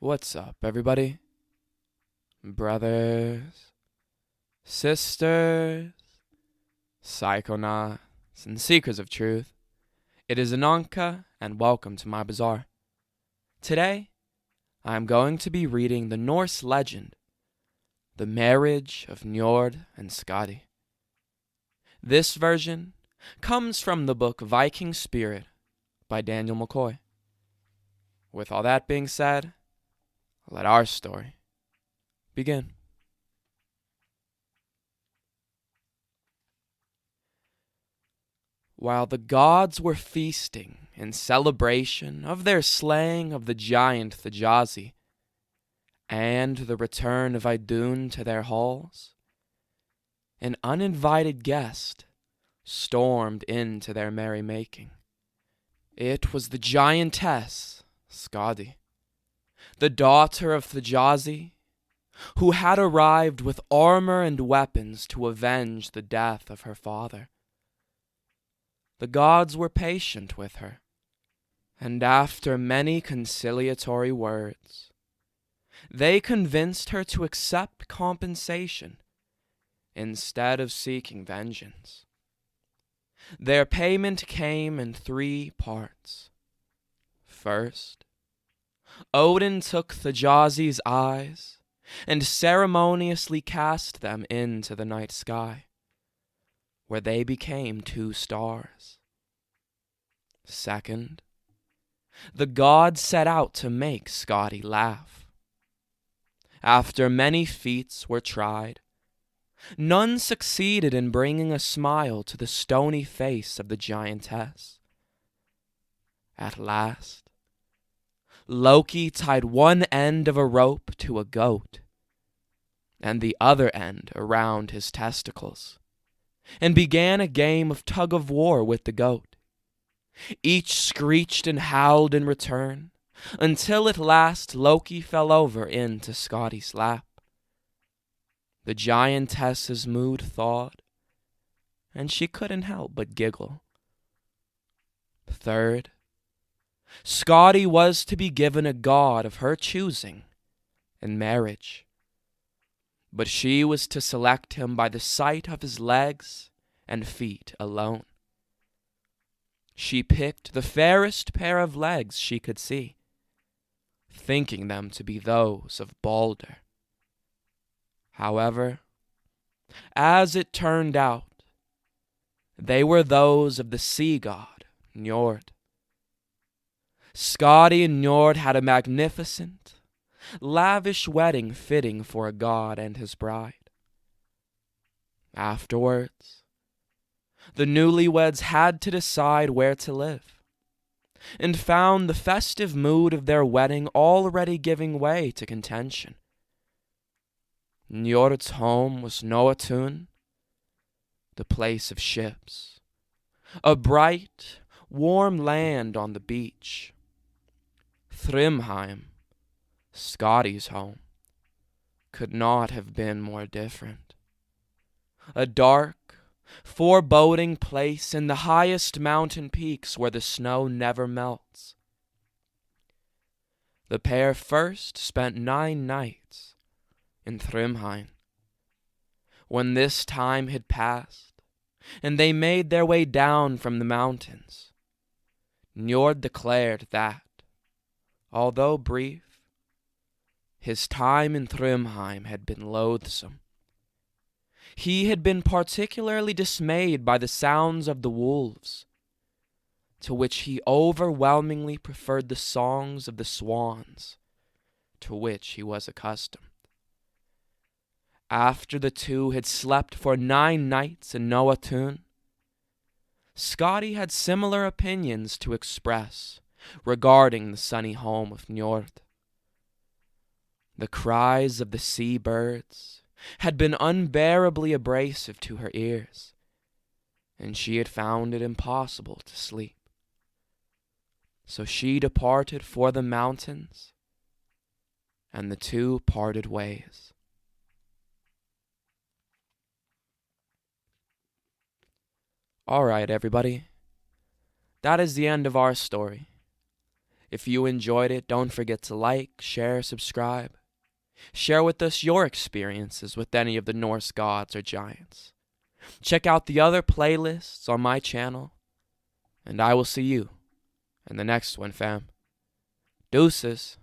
What's up, everybody? Brothers, sisters, psychonauts, and seekers of truth. It is Ananka, and welcome to my bazaar. Today, I am going to be reading the Norse legend, The Marriage of Njord and Skadi. This version comes from the book Viking Spirit by Daniel McCoy. With all that being said, let our story begin. While the gods were feasting in celebration of their slaying of the giant Thjazi and the return of Idun to their halls, an uninvited guest stormed into their merrymaking. It was the giantess Skadi, the daughter of Thjazi, who had arrived with armor and weapons to avenge the death of her father. The gods were patient with her, and after many conciliatory words, they convinced her to accept compensation instead of seeking vengeance. Their payment came in 3 parts. First, Odin took Thjazi's eyes and ceremoniously cast them into the night sky, where they became 2 stars. Second, the gods set out to make Skadi laugh. After many feats were tried, none succeeded in bringing a smile to the stony face of the giantess. At last, Loki tied one end of a rope to a goat and the other end around his testicles, and began a game of tug-of-war with the goat. Each screeched and howled in return, until at last Loki fell over into Skadi's lap. The giantess's mood thawed, and she couldn't help but giggle. Third, Skadi was to be given a god of her choosing in marriage, but she was to select him by the sight of his legs and feet alone. She picked the fairest pair of legs she could see, thinking them to be those of Balder. However, as it turned out, they were those of the sea god Njord. Skadi and Njord had a magnificent, lavish wedding fitting for a god and his bride. Afterwards, the newlyweds had to decide where to live, and found the festive mood of their wedding already giving way to contention. Njord's home was Noatun, the place of ships, a bright, warm land on the beach. Thrymheim, Skadi's home, could not have been more different. A dark, foreboding place in the highest mountain peaks where the snow never melts. The pair first spent 9 nights in Thrymheim. When this time had passed, and they made their way down from the mountains, Njord declared that, although brief, his time in Thrymheim had been loathsome. He had been particularly dismayed by the sounds of the wolves, to which he overwhelmingly preferred the songs of the swans, to which he was accustomed. After the 2 had slept for 9 nights in Noatun, Skadi had similar opinions to express regarding the sunny home of Njord. The cries of the sea birds had been unbearably abrasive to her ears, and she had found it impossible to sleep. So she departed for the mountains, and the 2 parted ways. All right, everybody. That is the end of our story. If you enjoyed it, don't forget to like, share, subscribe. Share with us your experiences with any of the Norse gods or giants. Check out the other playlists on my channel, and I will see you in the next one, fam. Deuces.